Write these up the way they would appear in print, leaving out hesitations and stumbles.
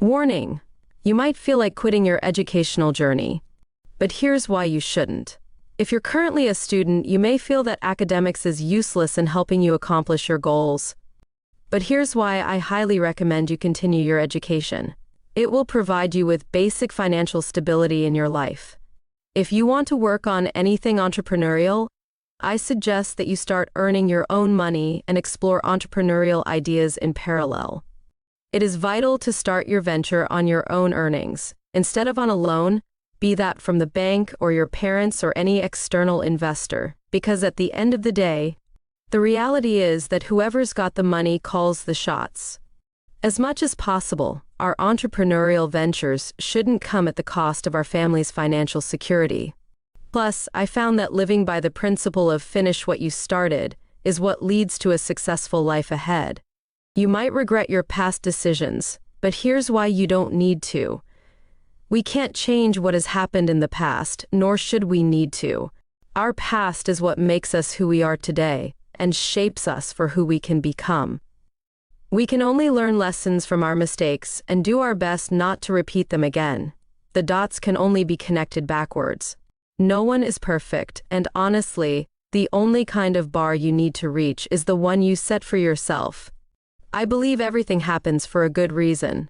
Warning: you might feel like quitting your educational journey, but here's why you shouldn't. If you're currently a student, you may feel that academics is useless in helping you accomplish your goals. But here's why I highly recommend you continue your education. It will provide you with basic financial stability in your life. If you want to work on anything entrepreneurial, I suggest that you start earning your own money and explore entrepreneurial ideas in parallel. It is vital to start your venture on your own earnings, instead of on a loan, be that from the bank or your parents or any external investor, because at the end of the day, the reality is that whoever's got the money calls the shots. As much as possible, our entrepreneurial ventures shouldn't come at the cost of our family's financial security. Plus, I found that living by the principle of finish what you started is what leads to a successful life ahead. You might regret your past decisions, but here's why you don't need to. We can't change what has happened in the past, nor should we need to. Our past is what makes us who we are today, and shapes us for who we can become. We can only learn lessons from our mistakes and do our best not to repeat them again. The dots can only be connected backwards. No one is perfect, and honestly, the only kind of bar you need to reach is the one you set for yourself. I believe everything happens for a good reason.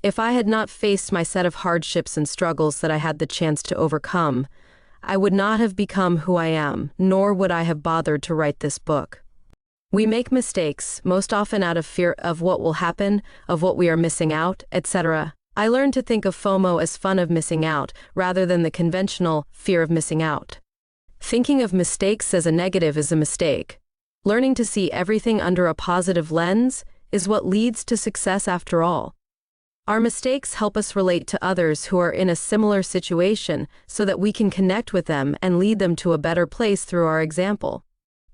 If I had not faced my set of hardships and struggles that I had the chance to overcome, I would not have become who I am, nor would I have bothered to write this book. We make mistakes, most often out of fear of what will happen, of what we are missing out, etc. I learned to think of FOMO as fun of missing out, rather than the conventional fear of missing out. Thinking of mistakes as a negative is a mistake. Learning to see everything under a positive lens is what leads to success after all. Our mistakes help us relate to others who are in a similar situation so that we can connect with them and lead them to a better place through our example.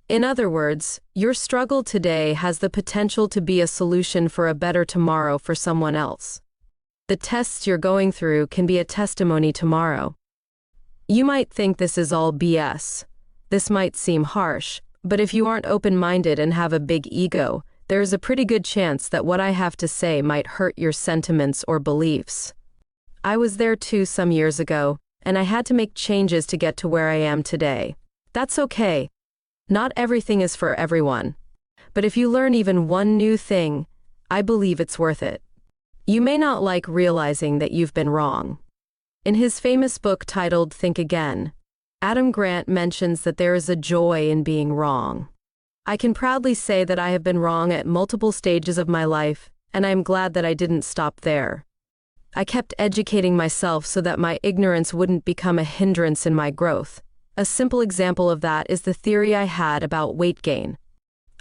In other words, your struggle today has the potential to be a solution for a better tomorrow for someone else. The tests you're going through can be a testimony tomorrow. You might think this is all BS. This might seem harsh, but if you aren't open-minded and have a big ego, there's a pretty good chance that what I have to say might hurt your sentiments or beliefs. I was there too some years ago, and I had to make changes to get to where I am today. That's okay. Not everything is for everyone. But if you learn even one new thing, I believe it's worth it. You may not like realizing that you've been wrong. In his famous book titled Think Again, Adam Grant mentions that there is a joy in being wrong. I can proudly say that I have been wrong at multiple stages of my life, and I am glad that I didn't stop there. I kept educating myself so that my ignorance wouldn't become a hindrance in my growth. A simple example of that is the theory I had about weight gain.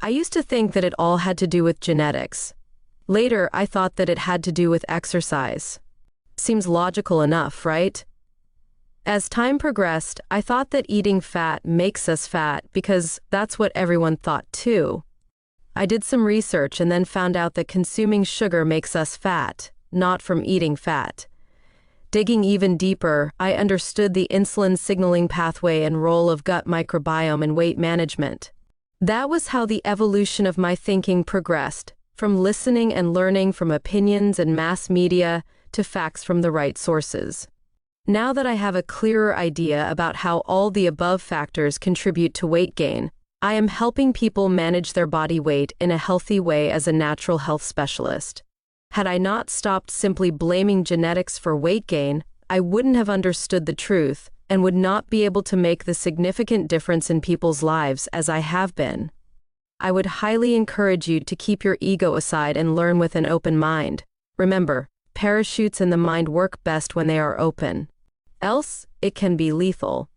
I used to think that it all had to do with genetics. Later, I thought that it had to do with exercise. Seems logical enough, right? As time progressed, I thought that eating fat makes us fat because that's what everyone thought too. I did some research and then found out that consuming sugar makes us fat, not from eating fat. Digging even deeper, I understood the insulin signaling pathway and role of gut microbiome in weight management. That was how the evolution of my thinking progressed, from listening and learning from opinions and mass media to facts from the right sources. Now that I have a clearer idea about how all the above factors contribute to weight gain, I am helping people manage their body weight in a healthy way as a natural health specialist. Had I not stopped simply blaming genetics for weight gain, I wouldn't have understood the truth and would not be able to make the significant difference in people's lives as I have been. I would highly encourage you to keep your ego aside and learn with an open mind. Remember, parachutes in the mind work best when they are open. Else, it can be lethal.